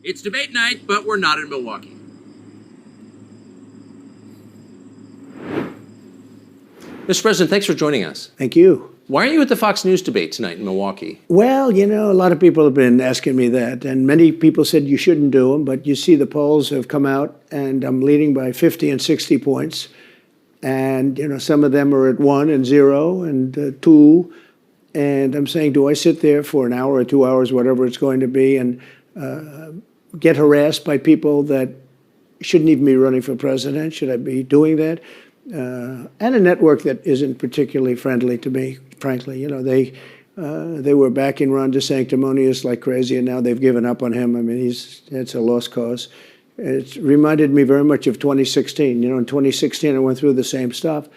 It's debate night, but we're not in Milwaukee. Mr. President, thanks for joining us. Thank you. Why aren't you at the Fox News debate tonight in Milwaukee? Well, you know, a lot of people have been asking me that, and many people said you shouldn't do them, but you see the polls have come out, and I'm leading by 50 and 60 points. And, you know, some of them are at 1 and 0 and 2. And I'm saying, do I sit there for an hour or 2 hours, whatever it's going to be, and get harassed by people that shouldn't even be running for president? Should I be doing that? And a network that isn't particularly friendly to me, frankly. You know, they were backing Ron DeSanctimonious like crazy, and now they've given up on him. I mean, it's a lost cause. It reminded me very much of 2016. You know, in 2016, I went through the same stuff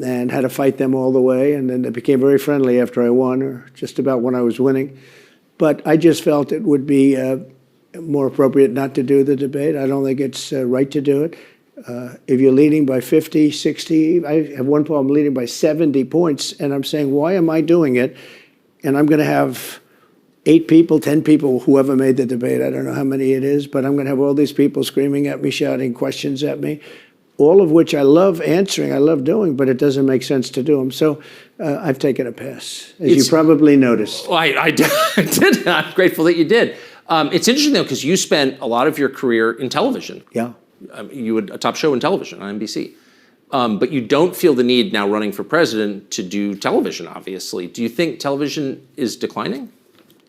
and had to fight them all the way, and then they became very friendly after I won, or just about when I was winning. But I just felt it would be more appropriate not to do the debate. I don't think it's right to do it. If you're leading by 50, 60, I have one poll, I'm leading by 70 points, and I'm saying, why am I doing it? And I'm going to have 8 people, 10 people, whoever made the debate, I don't know how many it is, but I'm going to have all these people screaming at me, shouting questions at me, all of which I love answering, I love doing, but it doesn't make sense to do them. So I've taken a pass, as you probably noticed. Well, I did. I'm grateful that you did. It's interesting, though, because you spent a lot of your career in television. Yeah. You had a top show in television on NBC. But you don't feel the need now running for president to do television, obviously. Do you think television is declining?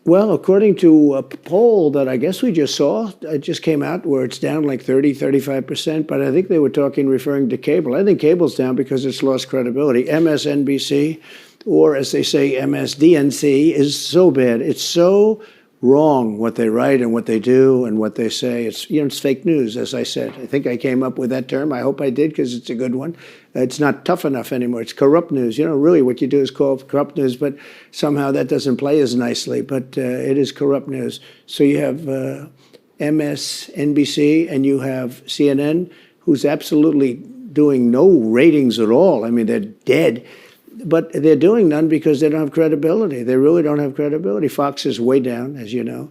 Well, according to a poll that I guess we just saw, it just came out where it's down like 30, 35%, but I think they were referring to cable. I think cable's down because it's lost credibility. MSNBC, or as they say, MSDNC, is so bad. It's so wrong what they write and what they do and what they say. It's, you know, it's fake news, as I said. I think I came up with that term. I hope I did, because it's a good one. It's not tough enough anymore. It's corrupt news. You know, really what you do is call it corrupt news, but somehow that doesn't play as nicely. But it is corrupt news. So you have MSNBC and you have CNN, who's absolutely doing no ratings at all. I mean, they're dead. But they're doing none because they don't have credibility. They really don't have credibility. Fox is way down, as you know.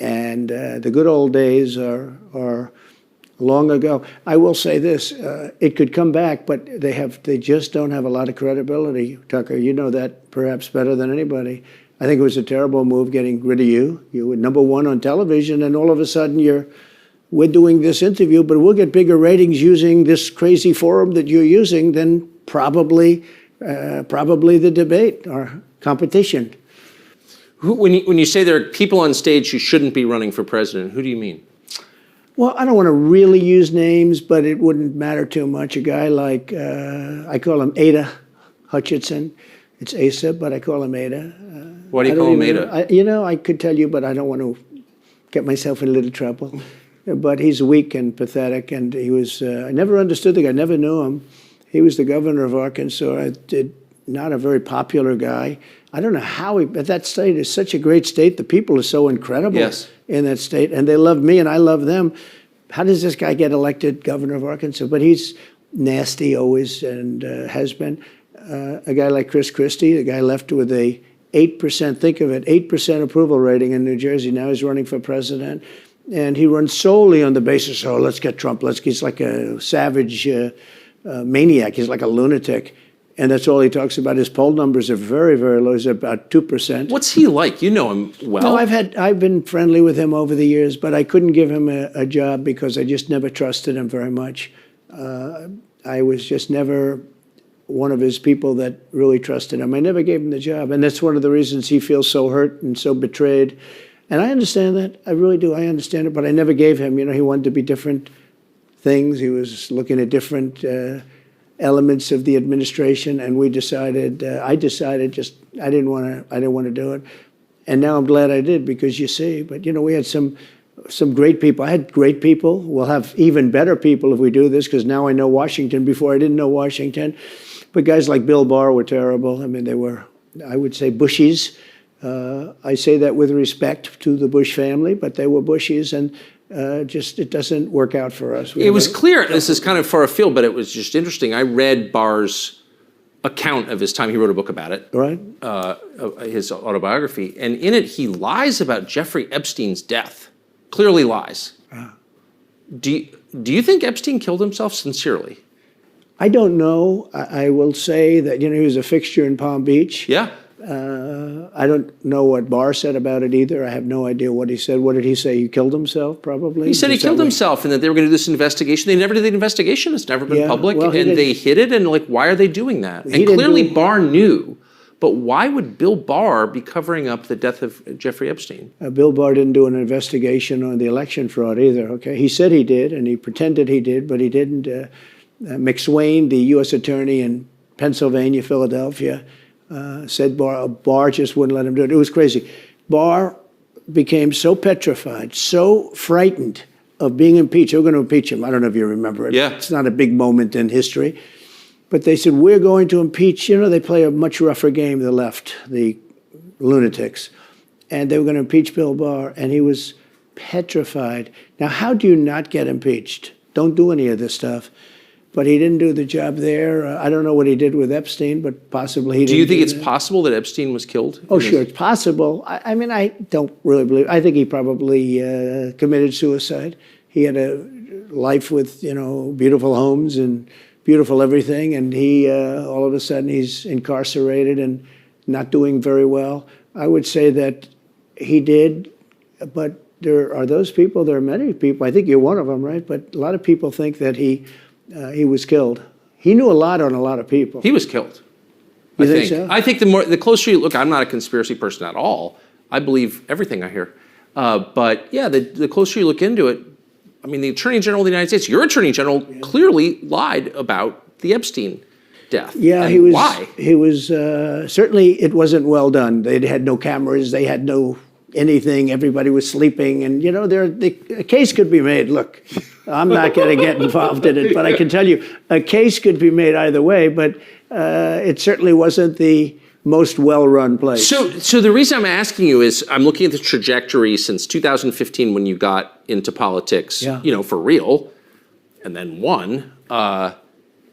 And the good old days are long ago. I will say this, it could come back, but they just don't have a lot of credibility, Tucker. You know that perhaps better than anybody. I think it was a terrible move getting rid of you. You were #1 on television, and all of a sudden we're doing this interview, but we'll get bigger ratings using this crazy forum that you're using than probably the debate or competition. When you say there are people on stage who shouldn't be running for president, who do you mean? Well, I don't want to really use names, but it wouldn't matter too much. A guy like, I call him Ada Hutchinson. It's Asa, but I call him Ada. Why do you call him Ada? You know, I could tell you, but I don't want to get myself in a little trouble. But he's weak and pathetic, and he was, I never understood the guy, never knew him. He was the governor of Arkansas, not a very popular guy. I don't know how but that state is such a great state. The people are so incredible in that state, and they love me and I love them. How does this guy get elected governor of Arkansas? But he's nasty always, and has been. A guy like Chris Christie, the guy left with a 8%, think of it, 8% approval rating in New Jersey. Now he's running for president. And he runs solely on the basis, oh, let's get Trump. He's like a savage maniac. He's like a lunatic. And that's all he talks about. His poll numbers are very, very low. He's about 2%. What's he like? You know him well. No, I've been friendly with him over the years, but I couldn't give him a job because I just never trusted him very much. I was just never one of his people that really trusted him. I never gave him the job. And that's one of the reasons he feels so hurt and so betrayed. And I understand that. I really do. I understand it. But I never gave him. You know, he wanted to be different things. He was looking at different elements of the administration, and we decided. I decided I didn't want to do it, and now I'm glad I did, because you see. But you know, we had some great people. I had great people. We'll have even better people if we do this, because now I know Washington. Before I didn't know Washington, but guys like Bill Barr were terrible. I mean, they were, I would say, Bushies. I say that with respect to the Bush family, but they were Bushies, and it doesn't work out for us. It was clear, this is kind of far afield, but it was just interesting. I read Barr's account of his time. He wrote a book about it, right? His autobiography. And in it, he lies about Jeffrey Epstein's death. clearly lies. Do you think Epstein killed himself sincerely? I don't know. I will say that, he was a fixture in Palm Beach. Yeah. I don't know what Barr said about it either. I have no idea what he said. What did he say? He killed himself, probably? He said he killed himself and that they were going to do this investigation. They never did the investigation. It's never been public. Well, and they hid it. And why are they doing that? And clearly Barr knew. But why would Bill Barr be covering up the death of Jeffrey Epstein? Bill Barr didn't do an investigation on the election fraud either, okay? He said he did, and he pretended he did, but he didn't. McSwain, the U.S. attorney in Pennsylvania, Philadelphia, said Barr just wouldn't let him do it. It was crazy. Barr became so petrified, so frightened of being impeached. They were going to impeach him. I don't know if you remember it. Yeah. It's not a big moment in history. But they said, we're going to impeach. They play a much rougher game, the left, the lunatics. And they were going to impeach Bill Barr, and he was petrified. Now, how do you not get impeached? Don't do any of this stuff. But he didn't do the job there. I don't know what he did with Epstein, but possibly he didn't. Do you think it's possible that Epstein was killed? Oh, sure, it's possible. I mean, I don't really believe. I think he probably committed suicide. He had a life with, beautiful homes and beautiful everything, and he all of a sudden he's incarcerated and not doing very well. I would say that he did, but there are those people. There are many people. I think you're one of them, right? But a lot of people think that he was killed. He knew a lot on a lot of people. He was killed. You think so? I think the closer you look, I'm not a conspiracy person at all. I believe everything I hear. But yeah, the closer you look into it, I mean, the Attorney General of the United States, your Attorney General, clearly lied about the Epstein death. Yeah, and he was. Why? He was certainly. It wasn't well done. They had no cameras. They had no anything. Everybody was sleeping, and a case could be made. Look, I'm not going to get involved in it, but I can tell you a case could be made either way. But it certainly wasn't the most well-run place. So the reason I'm asking you is I'm looking at the trajectory since 2015 when you got into politics, for real, and then won.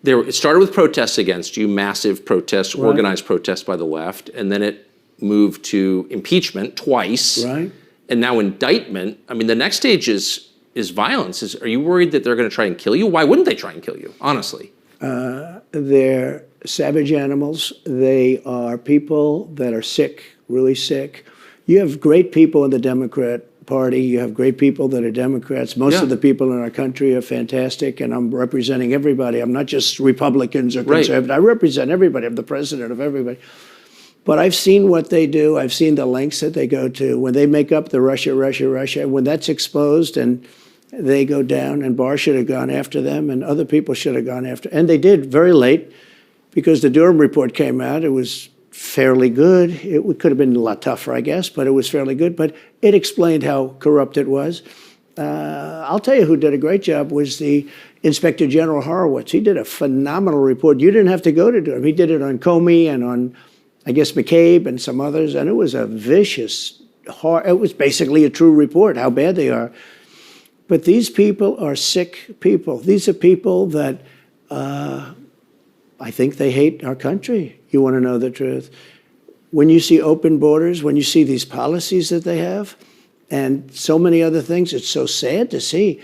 It started with protests against you, massive protests, organized protests by the left, and then it moved to impeachment twice, right? And now indictment. I mean, the next stage is violence. Are you worried that they're going to try and kill you? Why wouldn't they try and kill you, honestly? They're savage animals. They are people that are sick, really sick. You have great people in the Democrat Party. You have great people that are Democrats. Most of the people in our country are fantastic, and I'm representing everybody. I'm not just Republicans or conservatives. I represent everybody. I'm the president of everybody. But I've seen what they do. I've seen the lengths that they go to. When they make up the Russia, when that's exposed and they go down, and Barr should have gone after them, and other people should have gone after. And they did very late, because the Durham report came out. It was fairly good. It could have been a lot tougher, I guess, but it was fairly good. But it explained how corrupt it was. I'll tell you who did a great job was the Inspector General Horowitz. He did a phenomenal report. You didn't have to go to Durham. He did it on Comey and on, I guess, McCabe and some others, and it was a vicious, it was basically a true report, how bad they are. But these people are sick people. These are people that I think they hate our country. You want to know the truth. When you see open borders, when you see these policies that they have, and so many other things, it's so sad to see.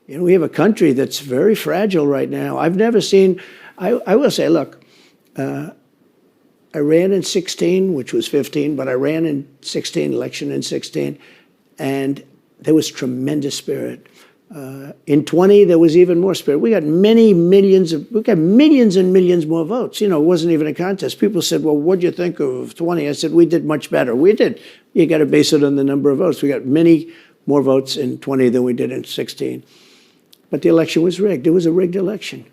We have a country that's very fragile right now. I've never seen, I will say, look, I ran in 16, which was 15, but I ran in 16, election in 16, and there was tremendous spirit. In 20, there was even more spirit. We got millions and millions more votes. It wasn't even a contest. People said, well, what'd you think of 20? I said, we did much better. We did. You got to base it on the number of votes. We got many more votes in 20 than we did in 16. But the election was rigged. It was a rigged election.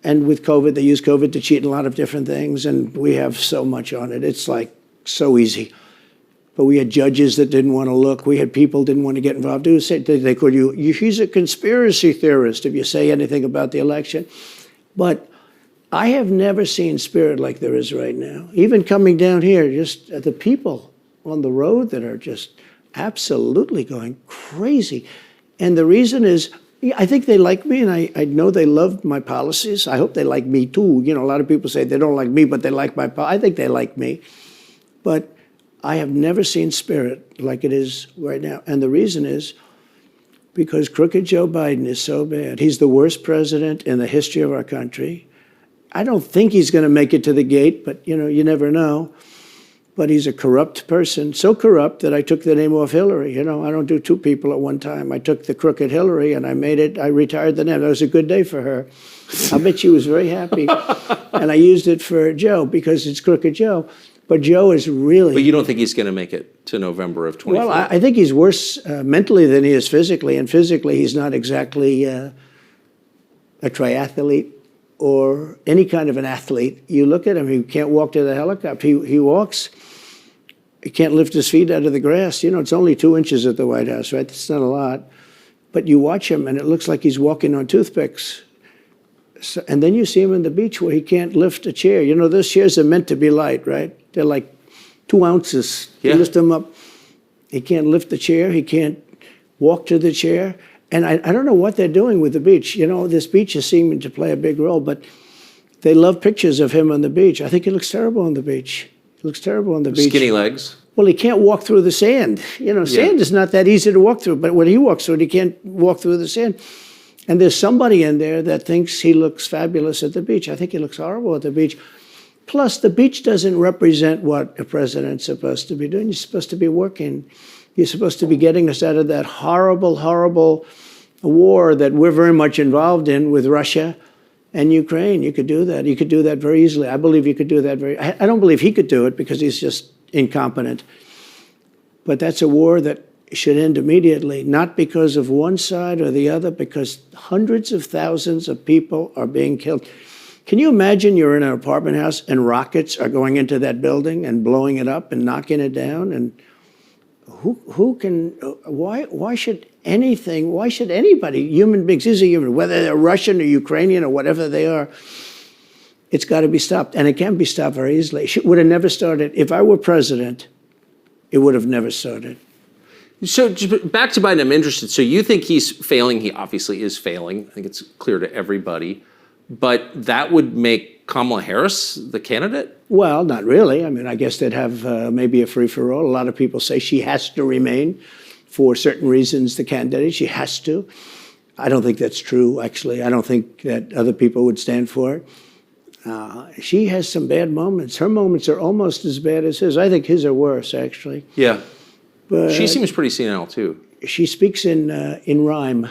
And with COVID, they used COVID to cheat in a lot of different things, and we have so much on it. It's like so easy. But we had judges that didn't want to look. We had people didn't want to get involved. They called you, he's a conspiracy theorist if you say anything about the election. But I have never seen spirit like there is right now. Even coming down here, just the people on the road that are just absolutely going crazy. And the reason is, I think they like me, and I know they love my policies. I hope they like me too. A lot of people say they don't like me, but they like my policies. I think they like me. But I have never seen spirit like it is right now. And the reason is because crooked Joe Biden is so bad. He's the worst president in the history of our country. I don't think he's going to make it to the gate, but you never know. But he's a corrupt person, so corrupt that I took the name off Hillary. I don't do two people at one time. I took the crooked Hillary and I retired the name. That was a good day for her. I bet she was very happy. And I used it for Joe because it's crooked Joe. But Joe is really... But you don't think he's going to make it to November of 24? Well, I think he's worse mentally than he is physically. And physically, he's not exactly a triathlete or any kind of an athlete. You look at him, he can't walk to the helicopter. He walks, he can't lift his feet out of the grass. It's only 2 inches at the White House, right? That's not a lot. But you watch him, and it looks like he's walking on toothpicks. So, and then you see him on the beach where he can't lift a chair. Those chairs are meant to be light, right? They're like 2 ounces. Yeah. You lift them up. He can't lift the chair. He can't walk to the chair. And I don't know what they're doing with the beach. This beach is seeming to play a big role, but they love pictures of him on the beach. I think he looks terrible on the beach. He looks terrible on the beach. Skinny legs. Well, he can't walk through the sand. Sand is not that easy to walk through, but when he walks through it, he can't walk through the sand. And there's somebody in there that thinks he looks fabulous at the beach. I think he looks horrible at the beach. Plus, the beach doesn't represent what a president's supposed to be doing. You're supposed to be working. You're supposed to be getting us out of that horrible, horrible war that we're very much involved in with Russia and Ukraine. You could do that. You could do that very easily. I believe you could do that I don't believe he could do it because he's just incompetent. But that's a war that should end immediately, not because of one side or the other, because hundreds of thousands of people are being killed. Can you imagine you're in an apartment house and rockets are going into that building and blowing it up and knocking it down? And why should anybody, human beings, these are human, whether they're Russian or Ukrainian or whatever they are, it's got to be stopped. And it can be stopped very easily. It would have never started. If I were president, it would have never started. So back to Biden, I'm interested. So you think he's failing? He obviously is failing. I think it's clear to everybody. But that would make Kamala Harris the candidate? Well, not really. I guess they'd have maybe a free-for-all. A lot of people say she has to remain for certain reasons the candidate. She has to. I don't think that's true, actually. I don't think that other people would stand for it. She has some bad moments. Her moments are almost as bad as his. I think his are worse, actually. Yeah. But she seems pretty senile, too. She speaks in rhyme.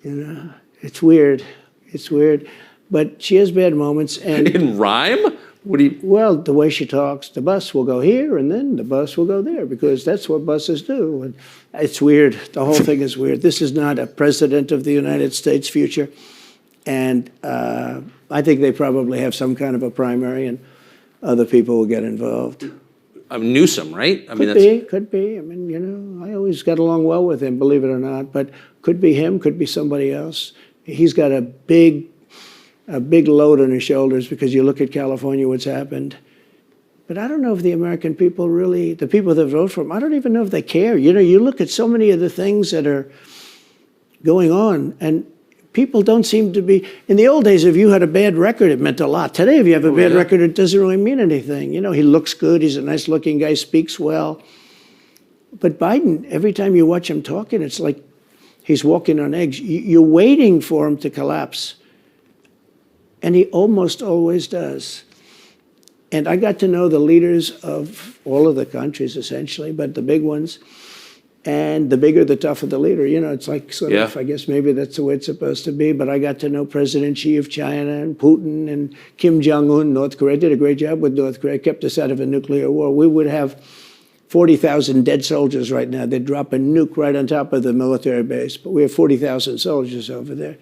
It's weird. It's weird. But she has bad moments. And in rhyme? What do you... Well, the way she talks, the bus will go here and then the bus will go there because that's what buses do. And it's weird. The whole thing is weird. This is not a president of the United States future. And I think they probably have some kind of a primary and other people will get involved. Newsom, right? Could be. I always got along well with him, believe it or not. But could be him, could be somebody else. He's got a big load on his shoulders because you look at California, what's happened. But I don't know if the American people really, the people that vote for him, I don't even know if they care. You look at so many of the things that are going on, and people don't seem to be, in the old days, if you had a bad record, it meant a lot. Today, if you have a bad record, it doesn't really mean anything. He looks good, he's a nice looking guy, speaks well. But Biden, every time you watch him talking, it's like he's walking on eggs. You're waiting for him to collapse. And he almost always does. And I got to know the leaders of all of the countries, essentially, but the big ones. And the bigger, the tougher the leader. It's like sort of, I guess maybe that's the way it's supposed to be. But I got to know President Xi of China and Putin and Kim Jong-un, North Korea. Did a great job with North Korea, kept us out of a nuclear war. We would have 40,000 dead soldiers right now. They'd drop a nuke right on top of the military base. But we have 40,000 soldiers over there.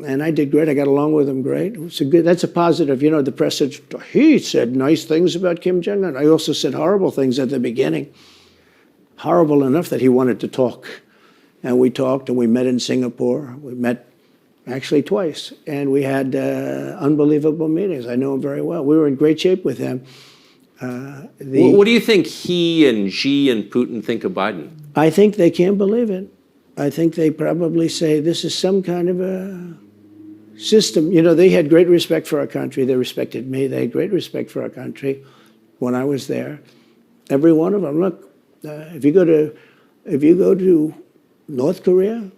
And I did great. I got along with him great. That's a positive. The press said, he said nice things about Kim Jong-un. I also said horrible things at the beginning. Horrible enough that he wanted to talk. And we talked, and we met in Singapore. We met actually twice. And we had unbelievable meetings. I know him very well. We were in great shape with him. What do you think he and Xi and Putin think of Biden? I think they can't believe it. I think they probably say this is some kind of a system. They had great respect for our country. They respected me. They had great respect for our country when I was there. Every one of them. Look, if you go to North Korea,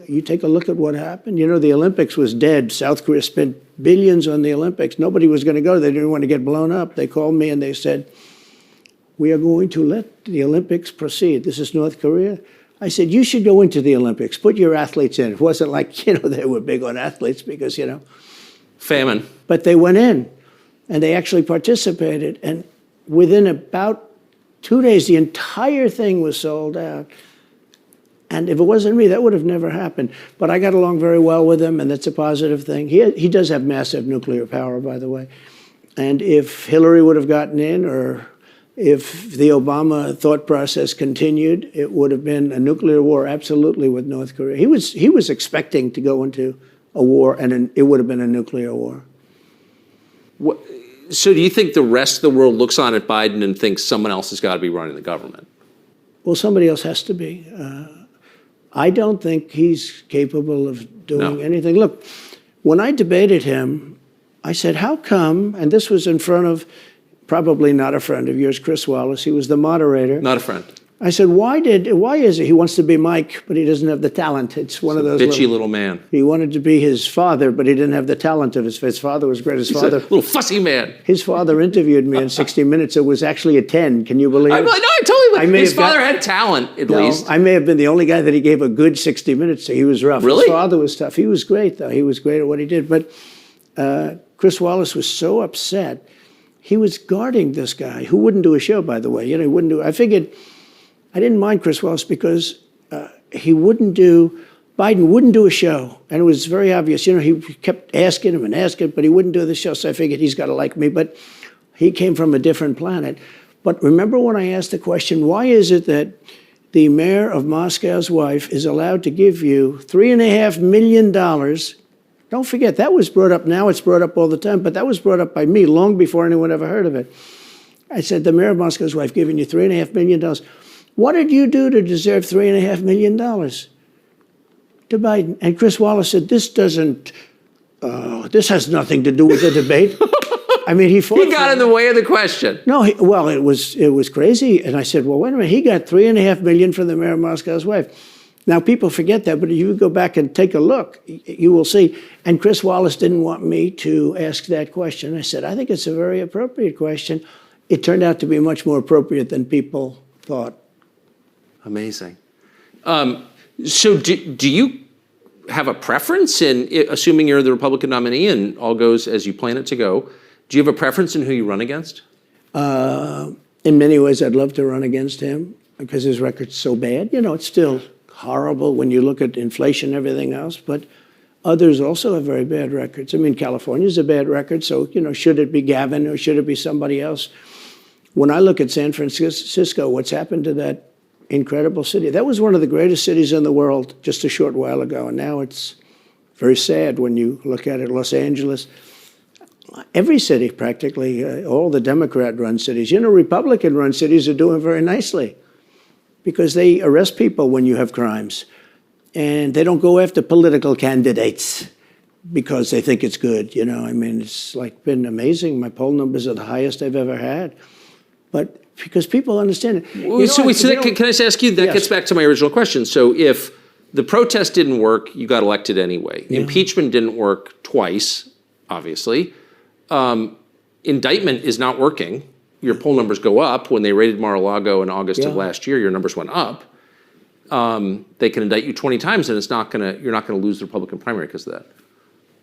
you take a look at what happened. You know, the Olympics was dead. South Korea spent billions on the Olympics. Nobody was going to go. They didn't want to get blown up. They called me and they said, we are going to let the Olympics proceed. This is North Korea. I said, you should go into the Olympics. Put your athletes in. It wasn't like, they were big on athletes because, Famine. But they went in and they actually participated. And within about 2 days, the entire thing was sold out. And if it wasn't me, that would have never happened. But I got along very well with him, and that's a positive thing. He does have massive nuclear power, by the way. And if Hillary would have gotten in, or if the Obama thought process continued, it would have been a nuclear war, absolutely, with North Korea. He was expecting to go into a war, and it would have been a nuclear war. So do you think the rest of the world looks on at Biden and thinks someone else has got to be running the government? Well, somebody else has to be. I don't think he's capable of doing anything. Look, when I debated him, I said, how come, and this was in front of probably not a friend of yours, Chris Wallace. He was the moderator. Not a friend. I said, why is it he wants to be Mike, but he doesn't have the talent? It's one of those bitchy little man. He wanted to be his father, but he didn't have the talent of his father was great. He's a little fussy man. His father interviewed me in 60 Minutes. It was actually a 10. Can you believe it? No, I totally believe his father had talent, at least. I may have been the only guy that he gave a good 60 Minutes to. He was rough. Really? His father was tough. He was great, though. He was great at what he did. But Chris Wallace was so upset. He was guarding this guy, who wouldn't do a show, by the way. He wouldn't do. I figured I didn't mind Chris Wallace because Biden wouldn't do a show. And it was very obvious. He kept asking him and asking, but he wouldn't do the show. So I figured he's got to like me. But he came from a different planet. But remember when I asked the question, why is it that the mayor of Moscow's wife is allowed to give you $3.5 million? Don't forget, that was brought up. Now it's brought up all the time, but that was brought up by me long before anyone ever heard of it. I said, the mayor of Moscow's wife giving you $3.5 million. What did you do to deserve $3.5 million? To Biden. And Chris Wallace said, this has nothing to do with the debate. I mean, he got in the way of the question. No, it was crazy. And I said, well, wait a minute. He got $3.5 million from the mayor of Moscow's wife. Now, people forget that, but if you go back and take a look, you will see. And Chris Wallace didn't want me to ask that question. I said, I think it's a very appropriate question. It turned out to be much more appropriate than people thought. Amazing. So do you have a preference in, assuming you're the Republican nominee and all goes as you plan it to go, do you have a preference in who you run against? In many ways, I'd love to run against him because his record's so bad. It's still horrible when you look at inflation and everything else, but others also have very bad records. I mean, California's a bad record, so, should it be Gavin or should it be somebody else? When I look at San Francisco, what's happened to that incredible city? That was one of the greatest cities in the world just a short while ago, and now it's very sad when you look at it. Los Angeles, every city practically, all the Democrat-run cities. Republican-run cities are doing very nicely because they arrest people when you have crimes, and they don't go after political candidates because they think it's good. I mean, it's been amazing. My poll numbers are the highest I've ever had, but because people understand it. Can I just ask you, that Yes. gets back to my original question. So if the protest didn't work, you got elected anyway. Yeah. Impeachment didn't work twice, obviously. Indictment is not working. Your poll numbers go up. When they raided Mar-a-Lago in August of last year, your numbers went up. They can indict you 20 times and you're not gonna lose the Republican primary because of that.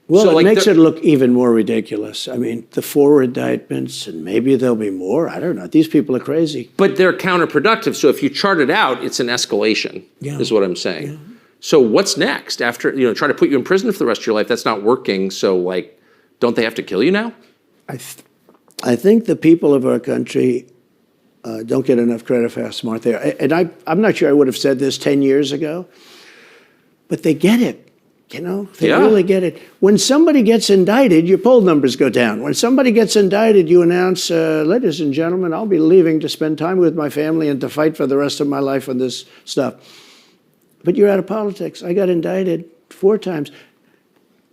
Well, so it makes it look even more ridiculous. I mean, the 4 indictments, and maybe there'll be more. I don't know. These people are crazy. But they're counterproductive. So if you chart it out, it's an escalation, is what I'm saying. Yeah. So what's next? After, try to put you in prison for the rest of your life, that's not working. So, don't they have to kill you now? I think the people of our country don't get enough credit for how smart they are. And I'm not sure I would have said this 10 years ago, but they get it. They really get it. When somebody gets indicted, your poll numbers go down. When somebody gets indicted, you announce, ladies and gentlemen, I'll be leaving to spend time with my family and to fight for the rest of my life on this stuff. But you're out of politics. I got indicted 4 times.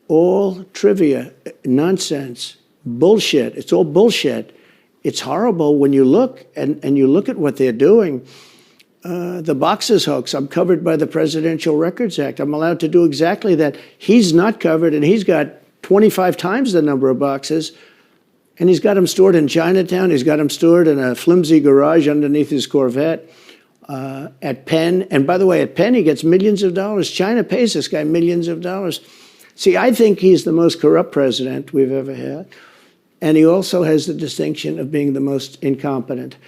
All trivia, nonsense, bullshit. It's all bullshit. it's horrible when you look and you look at what they're doing. The boxes hoax, I'm covered by the Presidential Records Act. I'm allowed to do exactly that. He's not covered, and he's got 25 times the number of boxes, and he's got them stored in Chinatown. He's got them stored in a flimsy garage underneath his Corvette at Penn. And by the way, at Penn, he gets millions of dollars. China pays this guy millions of dollars. See, I think he's the most corrupt president we've ever had. And he also has the distinction of being the most incompetent.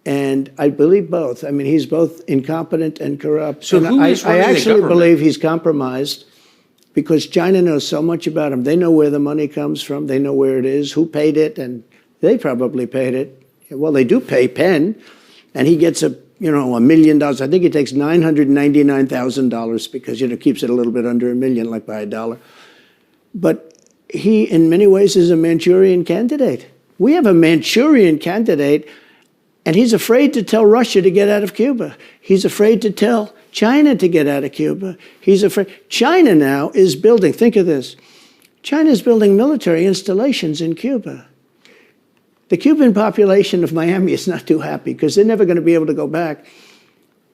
And I believe both. I mean, he's both incompetent and corrupt. So and I actually the believe he's compromised because China knows so much about him. They know where the money comes from. They know where it is, who paid it, and they probably paid it. Well, they do pay Penn, and he gets $1 million. I think he takes $999,000 because, keeps it a little bit under $1 million, like by $1. But he, in many ways, is a Manchurian candidate. We have a Manchurian candidate. And he's afraid to tell Russia to get out of Cuba. He's afraid to tell China to get out of Cuba. He's afraid. China now is building, think of this, China is building military installations in Cuba. The Cuban population of Miami is not too happy because they're never going to be able to go back.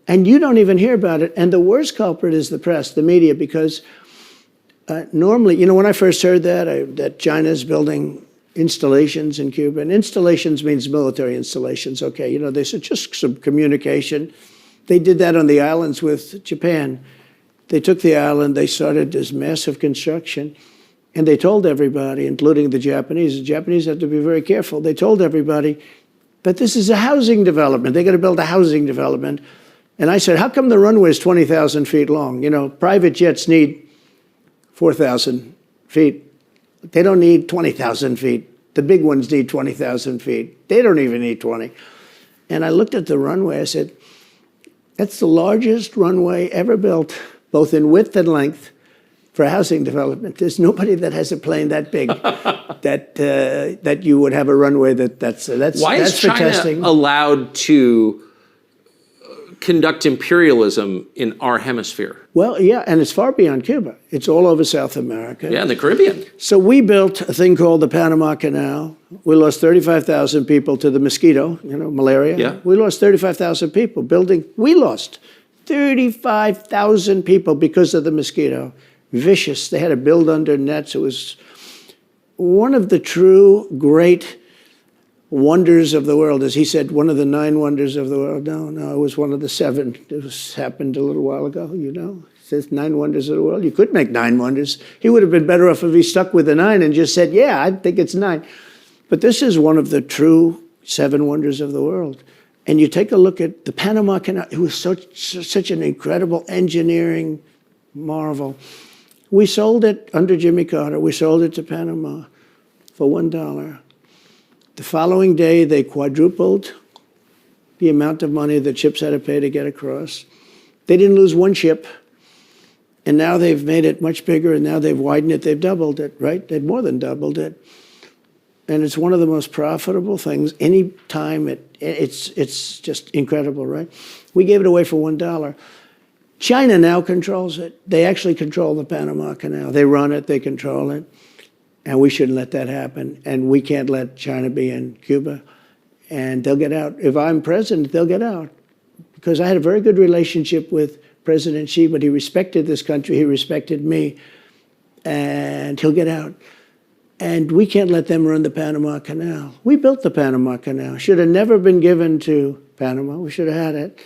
And you don't even hear about it. And the worst culprit is the press, the media, because normally, when I first heard that China is building installations in Cuba, and installations means military installations, okay, they said just some communication. They did that on the islands with Japan. They took the island, they started this massive construction, and they told everybody, including the Japanese have to be very careful. They told everybody, but this is a housing development. They're going to build a housing development. And I said, how come the runway is 20,000 feet long? Private jets need 4,000 feet. They don't need 20,000 feet. The big ones need 20,000 feet. They don't even need 20. And I looked at the runway. I said, that's the largest runway ever built, both in width and length, for housing development. There's nobody that has a plane that big that you would have a runway that's Why is China testing. Allowed to conduct imperialism in our hemisphere? Well, yeah, and it's far beyond Cuba. It's all over South America. Yeah, in the Caribbean. So we built a thing called the Panama Canal. We lost 35,000 people to the mosquito, malaria. Yeah. We lost 35,000 people building. We lost 35,000 people because of the mosquito. Vicious. They had to build under nets. It was one of the true great wonders of the world. As he said, one of the 9 wonders of the world. No, it was one of the 7. It happened a little while ago, It says 9 wonders of the world. You could make 9 wonders. He would have been better off if he stuck with the 9 and just said, yeah, I think it's 9. But this is one of the true 7 wonders of the world. And you take a look at the Panama Canal. It was such an incredible engineering marvel. We sold it under Jimmy Carter. We sold it to Panama for $1. The following day, they quadrupled the amount of money that ships had to pay to get across. They didn't lose one ship. And now they've made it much bigger, and now they've widened it. They've doubled it, right? They've more than doubled it. And it's one of the most profitable things. Any time it's just incredible, right? We gave it away for $1. China now controls it. They actually control the Panama Canal. They run it, they control it. And we shouldn't let that happen. And we can't let China be in Cuba. And they'll get out. If I'm president, they'll get out. Because I had a very good relationship with President Xi, but he respected this country, he respected me. And he'll get out. And we can't let them run the Panama Canal. We built the Panama Canal. Should have never been given to Panama. We should have had it.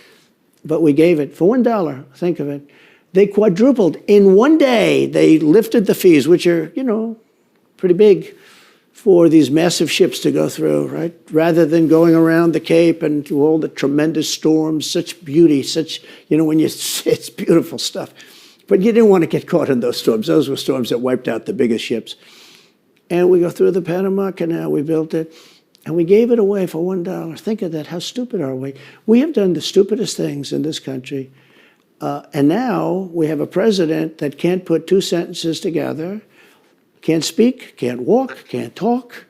But we gave it for $1. Think of it. They quadrupled. In one day, they lifted the fees, which are, pretty big, for these massive ships to go through, right? Rather than going around the Cape and through all the tremendous storms, such beauty, it's beautiful stuff. But you didn't want to get caught in those storms. Those were storms that wiped out the biggest ships. And we go through the Panama Canal, we built it, and we gave it away for $1. Think of that, how stupid are we? We have done the stupidest things in this country. And now we have a president that can't put 2 sentences together, can't speak, can't walk, can't talk.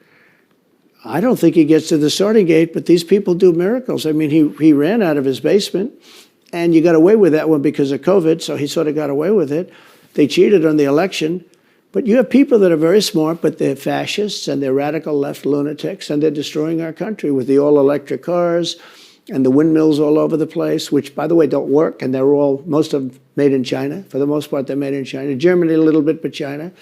I don't think he gets to the starting gate, but these people do miracles. I mean, he ran out of his basement, and you got away with that one because of COVID, so he sort of got away with it. They cheated on the election. But you have people that are very smart, but they're fascists and they're radical left lunatics, and they're destroying our country with the all-electric cars and the windmills all over the place, which, by the way, don't work, and they're all, most of them made in China. For the most part, they're made in China. Germany a little bit, but China.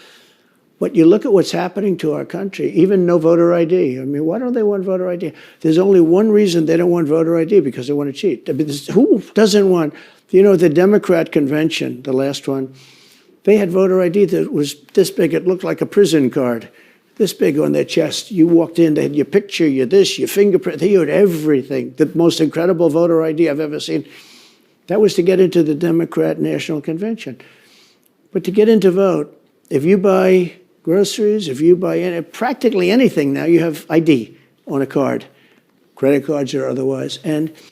But you look at what's happening to our country, even no voter ID. I mean, why don't they want voter ID? There's only one reason they don't want voter ID, because they want to cheat. I mean, who doesn't want, the Democrat convention, the last one, they had voter ID that was this big. It looked like a prison card, this big on their chest. You walked in, they had your picture, your this, your fingerprint. They had everything. The most incredible voter ID I've ever seen. That was to get into the Democrat National Convention. But to get in to vote, if you buy groceries, if you buy practically anything now, you have ID on a card, credit cards or otherwise.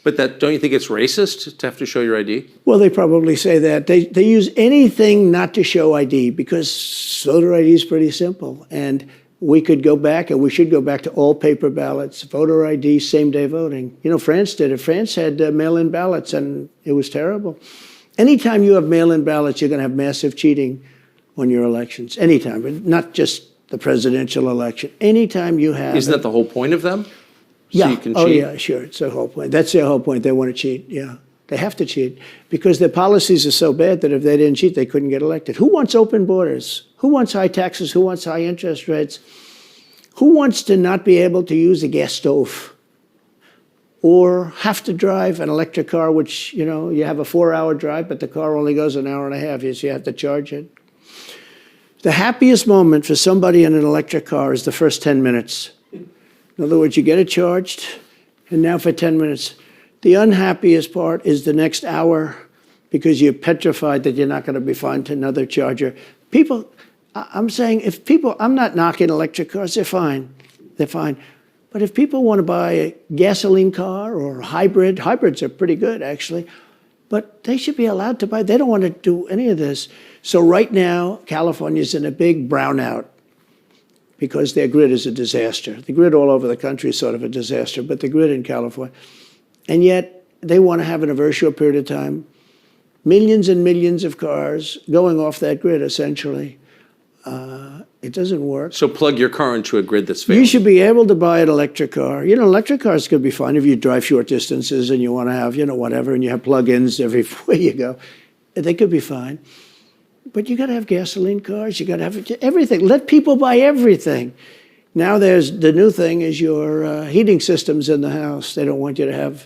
But don't you think it's racist to have to show your ID? Well, they probably say that. They use anything not to show ID, because voter ID is pretty simple. And we could go back, and we should go back to all paper ballots, voter ID, same-day voting. France did it. France had mail-in ballots, and it was terrible. Anytime you have mail-in ballots, you're going to have massive cheating on your elections. Anytime, but not just the presidential election. Anytime you have... Isn't that the whole point of them? Yeah. So you can cheat? Oh, yeah, sure. It's the whole point. That's their whole point. They want to cheat, yeah. They have to cheat because their policies are so bad that if they didn't cheat, they couldn't get elected. Who wants open borders? Who wants high taxes? Who wants high interest rates? Who wants to not be able to use a gas stove or have to drive an electric car, which, you have a 4-hour drive, but the car only goes an hour and a half, so you have to charge it. The happiest moment for somebody in an electric car is the first 10 minutes. In other words, you get it charged, and now for 10 minutes. The unhappiest part is the next hour, because you're petrified that you're not going to be found to another charger. People, I'm saying, I'm not knocking electric cars, they're fine. They're fine. But if people want to buy a gasoline car or a hybrid, hybrids are pretty good, actually, but they should be allowed to buy. They don't want to do any of this. So right now, California's in a big brownout because their grid is a disaster. The grid all over the country is sort of a disaster, but the grid in California. And yet, they want to have, in a very short period of time, millions and millions of cars going off that grid, essentially. It doesn't work. So plug your car into a grid that's failing. You should be able to buy an electric car. Electric cars could be fine if you drive short distances and you want to have, whatever, and you have plug-ins everywhere you go. They could be fine. But you got to have gasoline cars. You got to have everything. Let people buy everything. Now the new thing is your heating systems in the house. They don't want you to have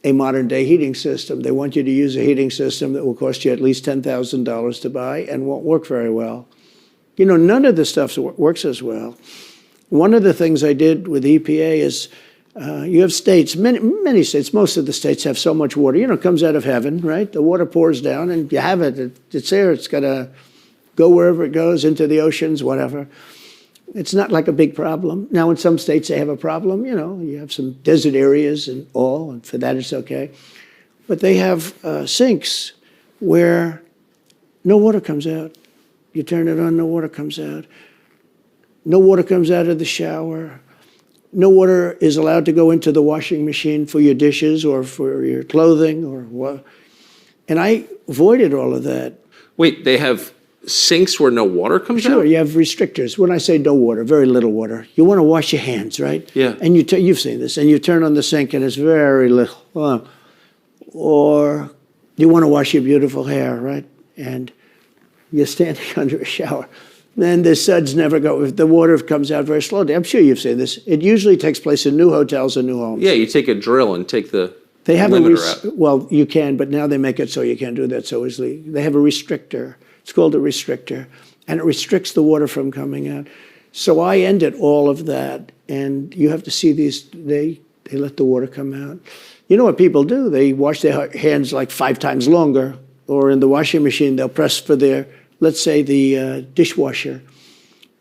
a modern-day heating system. They want you to use a heating system that will cost you at least $10,000 to buy and won't work very well. None of the stuff works as well. One of the things I did with EPA is you have states, many states, most of the states have so much water. It comes out of heaven, right? The water pours down and you have it. It's there. It's got to go wherever it goes, into the oceans, whatever. It's not like a big problem. Now, in some states, they have a problem. You have some desert areas and all, and for that, it's okay. But they have sinks where no water comes out. You turn it on, no water comes out. No water comes out of the shower. No water is allowed to go into the washing machine for your dishes or for your clothing or what. And I avoided all of that. Wait, they have sinks where no water comes out? Sure, you have restrictors. When I say no water, very little water. You want to wash your hands, right? Yeah. And you've seen this, and you turn on the sink and it's very little. Or you want to wash your beautiful hair, right? And you're standing under a shower. Then the suds never go. If the water comes out very slowly. I'm sure you've seen this. It usually takes place in new hotels and new homes. Yeah, you take a drill and take the they have limiter out. Well, you can, but now they make it so you can't do that so easily. They have a restrictor. It's called a restrictor, and it restricts the water from coming out. So I ended all of that, and you have to see these. They let the water come out. You know what people do? They wash their hands like 5 times longer, or in the washing machine, they'll press for their, let's say the dishwasher.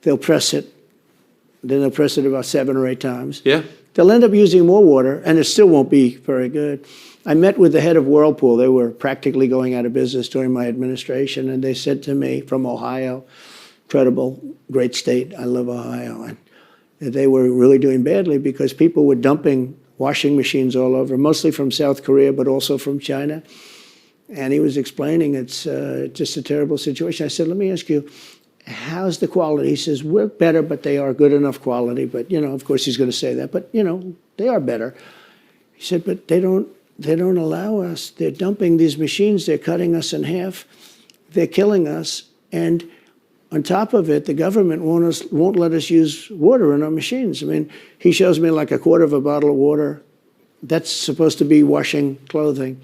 They'll press it. Then they'll press it about 7 or 8 times. Yeah. They'll end up using more water, and it still won't be very good. I met with the head of Whirlpool. They were practically going out of business during my administration, and they said to me, from Ohio, incredible, great state, I love Ohio, and they were really doing badly because people were dumping washing machines all over, mostly from South Korea, but also from China. And he was explaining it's just a terrible situation. I said, let me ask you, how's the quality? He says, we're better, but they are good enough quality. But, of course he's going to say that, but, they are better. He said, but they don't allow us. They're dumping these machines. They're cutting us in half. They're killing us. And on top of it, the government won't let us use water in our machines. I mean, he shows me like a quarter of a bottle of water. That's supposed to be washing clothing.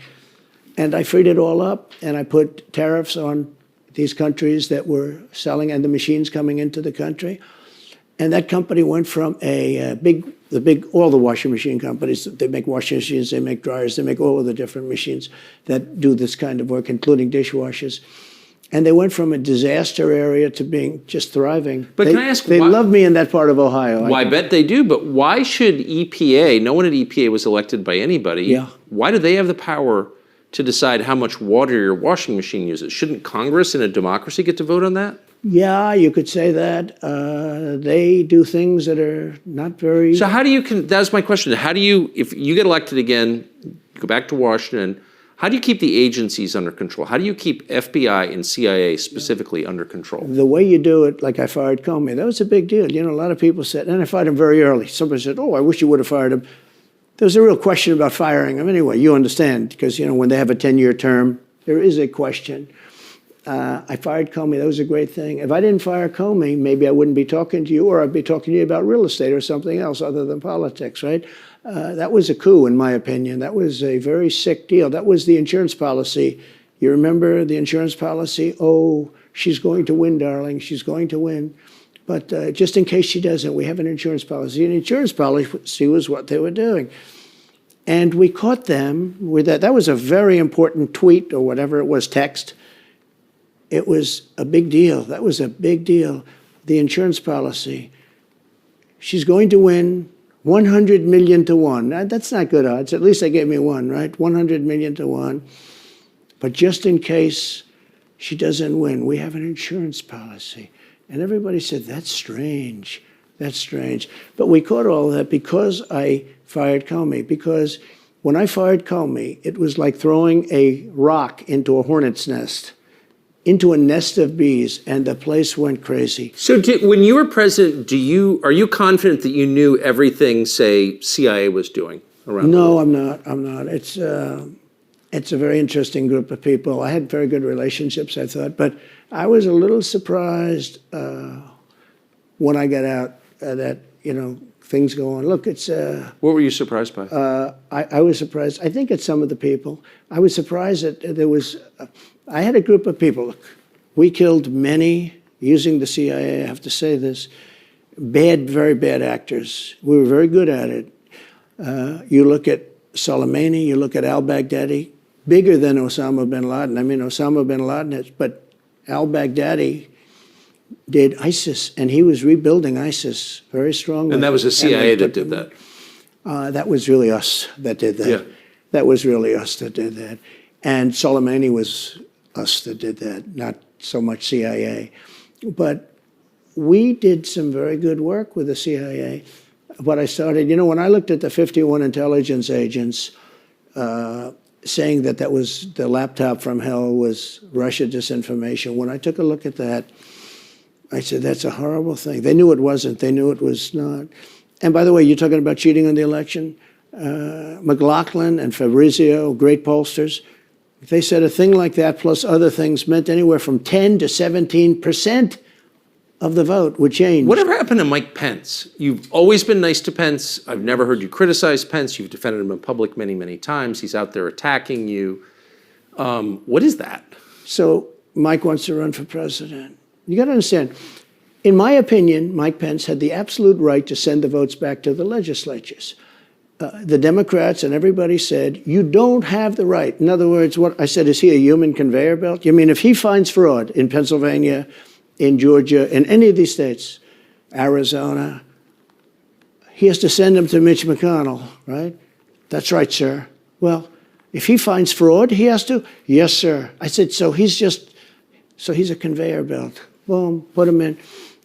And I freed it all up, and I put tariffs on these countries that were selling and the machines coming into the country. And that company went from all the washing machine companies, they make washing machines, they make dryers, they make all of the different machines that do this kind of work, including dishwashers. And they went from a disaster area to being just thriving. But can I ask, they love me in that part of Ohio. Well, I bet they do, but why should EPA, no one at EPA was elected by anybody, yeah. Why do they have the power to decide how much water your washing machine uses? Shouldn't Congress in a democracy get to vote on that? Yeah, you could say that. They do things that are not very... So how do you, that's my question. How do you, if you get elected again, go back to Washington, how do you keep the agencies under control? How do you keep FBI and CIA specifically under control? The way you do it, like I fired Comey, that was a big deal. A lot of people said, and I fired him very early. Somebody said, oh, I wish you would have fired him. There was a real question about firing him. Anyway, you understand, because, when they have a 10-year term, there is a question. I fired Comey. That was a great thing. If I didn't fire Comey, maybe I wouldn't be talking to you, or I'd be talking to you about real estate or something else other than politics, right? That was a coup, in my opinion. That was a very sick deal. That was the insurance policy. You remember the insurance policy? Oh, she's going to win, darling. She's going to win. But just in case she doesn't, we have an insurance policy. And insurance policy was what they were doing. And we caught them with that. That was a very important tweet or whatever it was, text. It was a big deal. That was a big deal. The insurance policy. She's going to win 100 million to 1. That's not good odds. At least they gave me 1, right? 100 million to 1. But just in case she doesn't win, we have an insurance policy. And everybody said, that's strange. That's strange. But we caught all that because I fired Comey. Because when I fired Comey, it was like throwing a rock into a hornet's nest, into a nest of bees, and the place went crazy. So when you were president, are you confident that you knew everything, say, CIA was doing around the world? No, I'm not. It's a very interesting group of people. I had very good relationships, I thought, but I was a little surprised when I got out that, things go on. Look, it's... What were you surprised by? I was surprised. I think it's some of the people. I was surprised that there was... I had a group of people. Look, we killed many, using the CIA, I have to say this, very bad actors. We were very good at it. You look at Soleimani, you look at al-Baghdadi, bigger than Osama bin Laden. I mean, Osama bin Laden, but al-Baghdadi did ISIS, and he was rebuilding ISIS very strongly. And that was the CIA that did that? That was really us that did that. Yeah. That was really us that did that. And Soleimani was us that did that, not so much CIA. But we did some very good work with the CIA. What I started, when I looked at the 51 intelligence agents saying that was the laptop from hell was Russia disinformation, when I took a look at that, I said, that's a horrible thing. They knew it wasn't. They knew it was not. And by the way, you're talking about cheating on the election? McLaughlin and Fabrizio, great pollsters, they said a thing like that plus other things meant anywhere from 10 to 17% of the vote would change. Whatever happened to Mike Pence? You've always been nice to Pence. I've never heard you criticize Pence. You've defended him in public many, many times. He's out there attacking you. What is that? So Mike wants to run for president. You got to understand, in my opinion, Mike Pence had the absolute right to send the votes back to the legislatures. The Democrats and everybody said, you don't have the right. In other words, what I said, is he a human conveyor belt? You mean if he finds fraud in Pennsylvania, in Georgia, in any of these states, Arizona, he has to send them to Mitch McConnell, right? That's right, sir. Well, if he finds fraud, he has to? Yes, sir. I said, so he's a conveyor belt. Boom, put him in.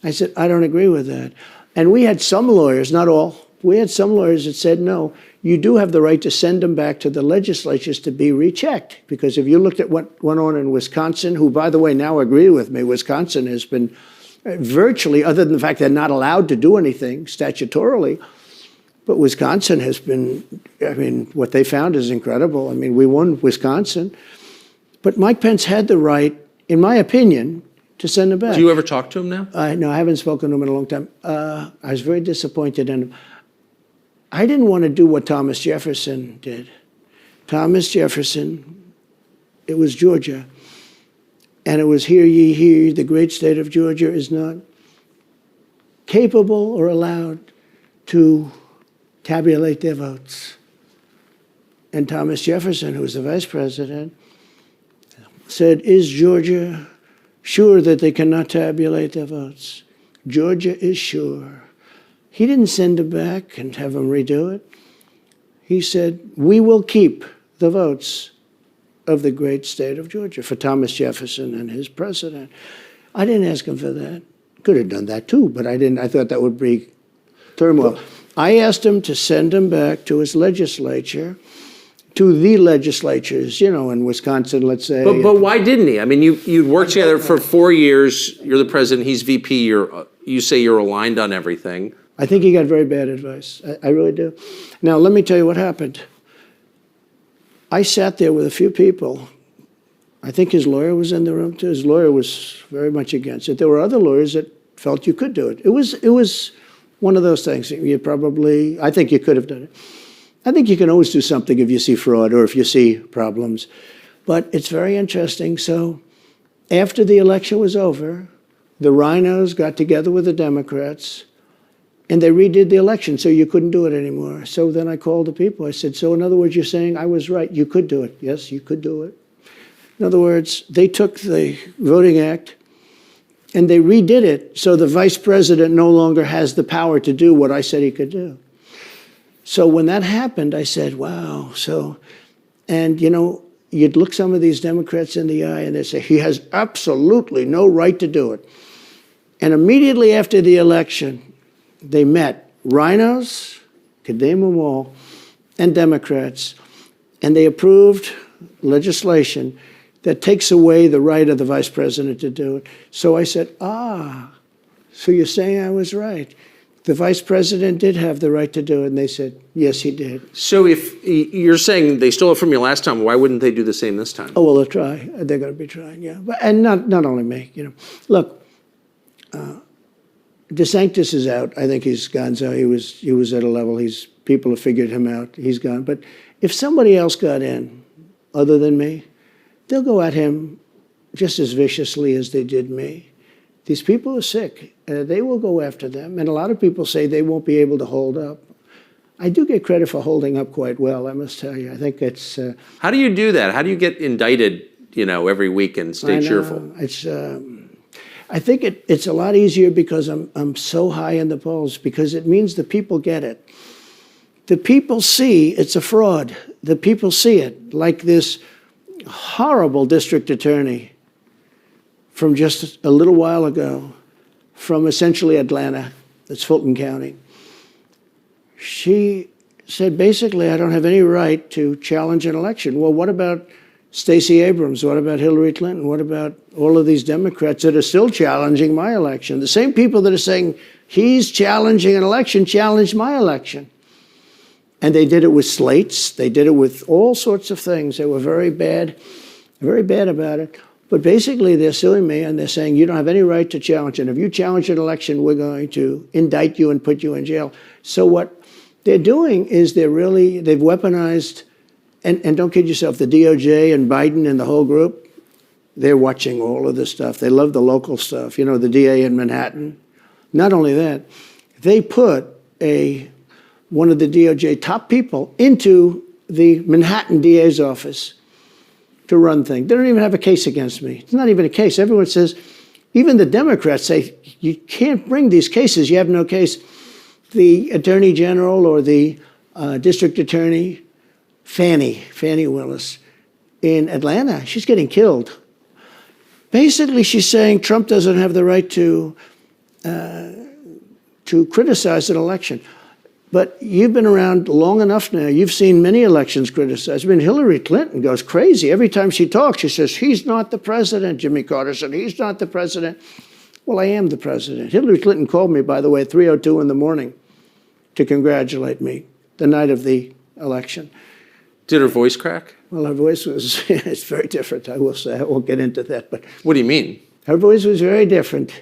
I said, I don't agree with that. And we had some lawyers, not all, we had some lawyers that said, no, you do have the right to send them back to the legislatures to be rechecked. Because if you looked at what went on in Wisconsin, who, by the way, now agree with me, Wisconsin has been virtually, other than the fact they're not allowed to do anything statutorily. But Wisconsin has been, I mean, what they found is incredible. I mean, we won Wisconsin. But Mike Pence had the right, in my opinion, to send him back. Do you ever talk to him now? No, I haven't spoken to him in a long time. I was very disappointed in him. I didn't want to do what Thomas Jefferson did. Thomas Jefferson, it was Georgia. And it was, hear ye, hear ye, the great state of Georgia is not capable or allowed to tabulate their votes. And Thomas Jefferson, who was the vice president, said, is Georgia sure that they cannot tabulate their votes? Georgia is sure. He didn't send him back and have him redo it. He said, we will keep the votes of the great state of Georgia for Thomas Jefferson and his president. I didn't ask him for that. Could have done that too, but I didn't. I thought that would be turmoil. I asked him to send him back to his legislature, to the legislatures, you know, in Wisconsin, let's say. But why didn't he? I mean, you'd worked together for 4 years. You're the president. He's VP. You say you're aligned on everything. I think he got very bad advice. I really do. Now, let me tell you what happened. I sat there with a few people. I think his lawyer was in the room too. His lawyer was very much against it. There were other lawyers that felt you could do it. It was one of those things. I think you could have done it. I think you can always do something if you see fraud or if you see problems. But it's very interesting. So after the election was over, the rhinos got together with the Democrats and they redid the election, so you couldn't do it anymore. So then I called the people. I said, so in other words, you're saying I was right. You could do it. Yes, you could do it. In other words, they took the Voting Act and they redid it so the vice president no longer has the power to do what I said he could do. So when that happened, I said, wow. And you know, you'd look some of these Democrats in the eye and they'd say, he has absolutely no right to do it. And immediately after the election, they met rhinos, could name them all, and Democrats, and they approved legislation that takes away the right of the vice president to do it. So I said, so you're saying I was right. The vice president did have the right to do it, and they said, yes, he did. So if you're saying they stole it from you last time, why wouldn't they do the same this time? Oh, well, they'll try. They're going to be trying, yeah. And not only me, you know. Look, DeSantis is out. I think he's gone. So he was at a level. People have figured him out. He's gone. But if somebody else got in, other than me, they'll go at him just as viciously as they did me. These people are sick. They will go after them. And a lot of people say they won't be able to hold up. I do get credit for holding up quite well, I must tell you. I think it's... How do you do that? How do you get indicted, you know, every week and stay cheerful? I think it's a lot easier because I'm so high in the polls, because it means the people get it. The people see it's a fraud. The people see it, like this horrible district attorney from just a little while ago, from essentially Atlanta, that's Fulton County. She said, basically, I don't have any right to challenge an election. Well, what about Stacey Abrams? What about Hillary Clinton? What about all of these Democrats that are still challenging my election? The same people that are saying he's challenging an election challenged my election. And they did it with slates. They did it with all sorts of things. They were very bad about it. But basically, they're suing me, and they're saying, you don't have any right to challenge it. If you challenge an election, we're going to indict you and put you in jail. So what they're doing is they've weaponized, and don't kid yourself, the DOJ and Biden and the whole group, they're watching all of this stuff. They love the local stuff. You know, the DA in Manhattan. Not only that, they put one of the DOJ top people into the Manhattan DA's office to run things. They don't even have a case against me. It's not even a case. Everyone says, even the Democrats say, you can't bring these cases. You have no case. The Attorney General or the District Attorney, Fannie Willis, in Atlanta, she's getting killed. Basically, she's saying Trump doesn't have the right to criticize an election. But you've been around long enough now. You've seen many elections criticized. I mean, Hillary Clinton goes crazy. Every time she talks, she says, he's not the president. Jimmy Carter said, he's not the president. Well, I am the president. Hillary Clinton called me, by the way, at 3:02 in the morning to congratulate me the night of the election. Did her voice crack? Well, her voice was, it's very different, I will say. I won't get into that. But what do you mean? Her voice was very different.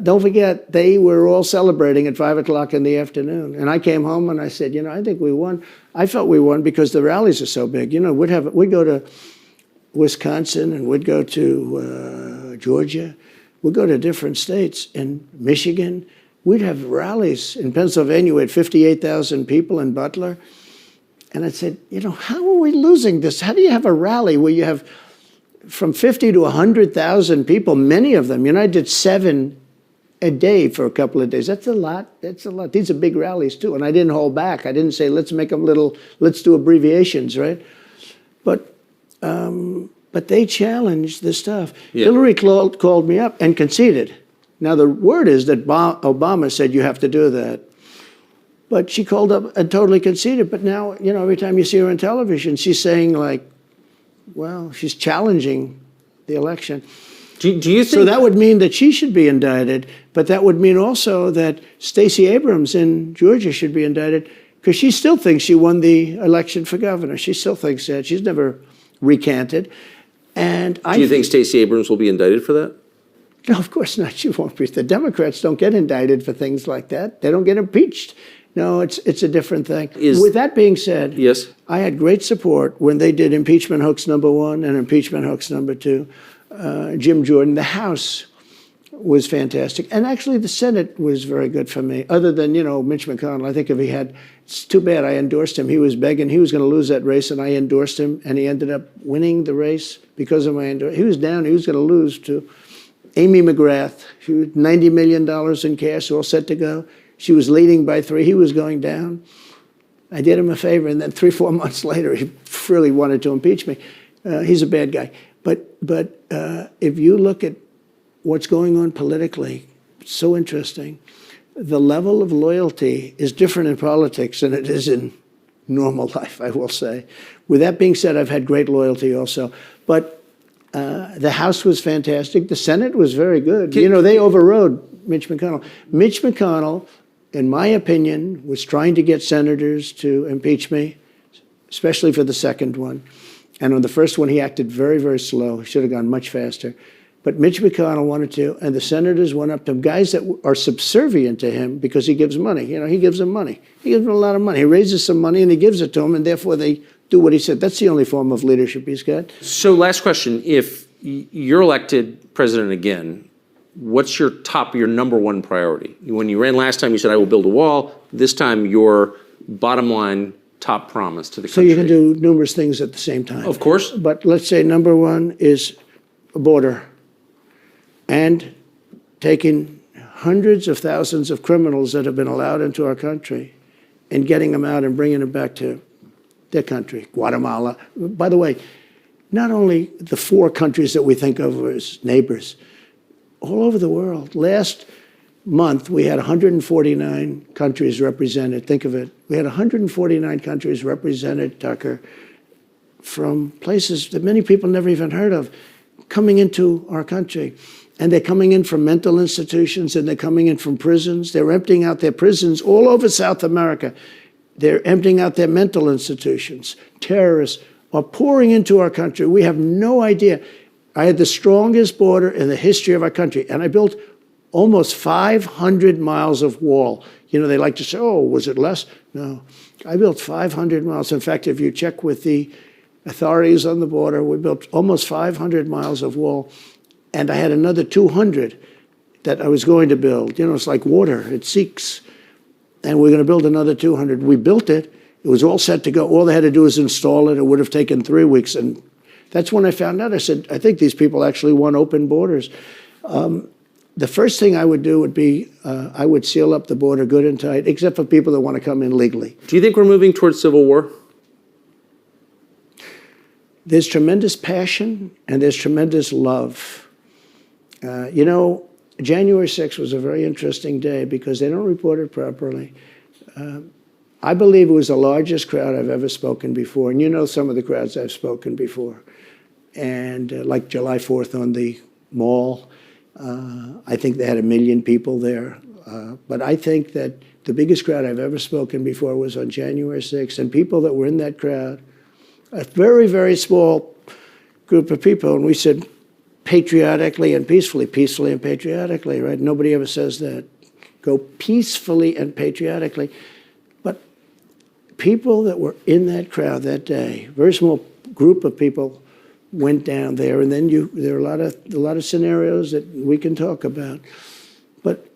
Don't forget, they were all celebrating at 5 o'clock in the afternoon. And I came home and I said, I think we won. I felt we won because the rallies are so big. We'd go to Wisconsin and we'd go to Georgia. We'd go to different states. In Michigan, we'd have rallies. In Pennsylvania, we had 58,000 people in Butler. And I said, how are we losing this? How do you have a rally where you have from 50 to 100,000 people, many of them? I did 7 a day for a couple of days. That's a lot. That's a lot. These are big rallies, too. And I didn't hold back. I didn't say, let's make them let's do abbreviations, right? But they challenged the stuff. Yeah. Hillary called me up and conceded. Now, the word is that Obama said you have to do that. But she called up and totally conceded. But now, every time you see her on television, she's saying, she's challenging the election. Do you think... So that would mean that she should be indicted, but that would mean also that Stacey Abrams in Georgia should be indicted because she still thinks she won the election for governor. She still thinks that. She's never recanted. And do you think Stacey Abrams will be indicted for that? No, of course not. She won't be. The Democrats don't get indicted for things like that. They don't get impeached. No, it's a different thing. With that being said, yes, I had great support when they did impeachment hoax #1 and impeachment hoax #2. Jim Jordan, the House was fantastic. And actually the Senate was very good for me, other than, Mitch McConnell. I think it's too bad I endorsed him. He was begging, he was going to lose that race, and I endorsed him, and he ended up winning the race because of my endorsement. He was down, he was going to lose to Amy McGrath. She was $90 million in cash, all set to go. She was leading by 3. He was going down. I did him a favor, and then 3-4 months later, he really wanted to impeach me. He's a bad guy. But if you look at what's going on politically, it's so interesting. The level of loyalty is different in politics than it is in normal life, I will say. With that being said, I've had great loyalty also. But the House was fantastic. The Senate was very good. They overrode Mitch McConnell. Mitch McConnell, in my opinion, was trying to get senators to impeach me, especially for the second one. And on the first one, he acted very, very slow. He should have gone much faster. But Mitch McConnell wanted to, and the senators went up to him, guys that are subservient to him because he gives money. He gives them money. He gives them a lot of money. He raises some money and he gives it to them, and therefore they do what he said. That's the only form of leadership he's got. So last question. If you're elected president again, what's your number one priority? When you ran last time, you said, I will build a wall. This time, your bottom line top promise to the country. So you can do numerous things at the same time. Of course. But let's say number one is a border and taking hundreds of thousands of criminals that have been allowed into our country and getting them out and bringing them back to their country, Guatemala. By the way, not only the 4 countries that we think of as neighbors, all over the world. Last month, we had 149 countries represented. Think of it. We had 149 countries represented, Tucker, from places that many people never even heard of, coming into our country. And they're coming in from mental institutions, and they're coming in from prisons. They're emptying out their prisons all over South America. They're emptying out their mental institutions. Terrorists are pouring into our country. We have no idea. I had the strongest border in the history of our country, and I built almost 500 miles of wall. They like to say, oh, was it less? No. I built 500 miles. In fact, if you check with the authorities on the border, we built almost 500 miles of wall, and I had another 200 that I was going to build. It's like water. It seeks. And we're going to build another 200. We built it. It was all set to go. All they had to do was install it. It would have taken 3 weeks, and that's when I found out. I said, I think these people actually want open borders. The first thing I would do would be I would seal up the border good and tight, except for people that want to come in legally. Do you think we're moving towards civil war? There's tremendous passion and there's tremendous love. January 6th was a very interesting day because they don't report it properly. I believe it was the largest crowd I've ever spoken before. And some of the crowds I've spoken before. And like July 4th on the Mall. I think they had 1 million people there. But I think that the biggest crowd I've ever spoken before was on January 6th, and people that were in that crowd, a very, very small group of people, and we said patriotically and peacefully and patriotically, right? Nobody ever says that. Go peacefully and patriotically. But people that were in that crowd that day, very small group of people, went down there, and then there are a lot of scenarios that we can talk about. But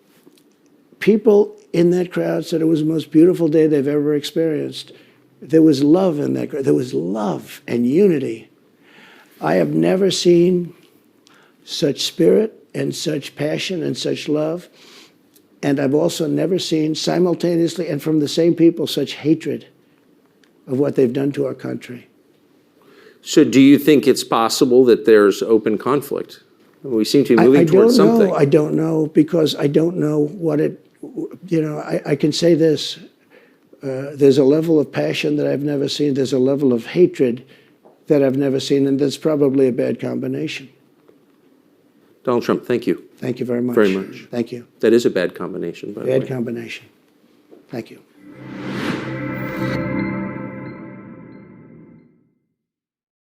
people in that crowd said it was the most beautiful day they've ever experienced. There was love in that crowd. There was love and unity. I have never seen such spirit and such passion and such love. And I've also never seen simultaneously and from the same people such hatred of what they've done to our country. So do you think it's possible that there's open conflict? We seem to be moving towards something. I don't know, because I don't know what it, I can say this. There's a level of passion that I've never seen. There's a level of hatred that I've never seen, and that's probably a bad combination. Donald Trump, thank you. Thank you very much. Very much. Thank you. That is a bad combination, by the way. Bad combination. Thank you.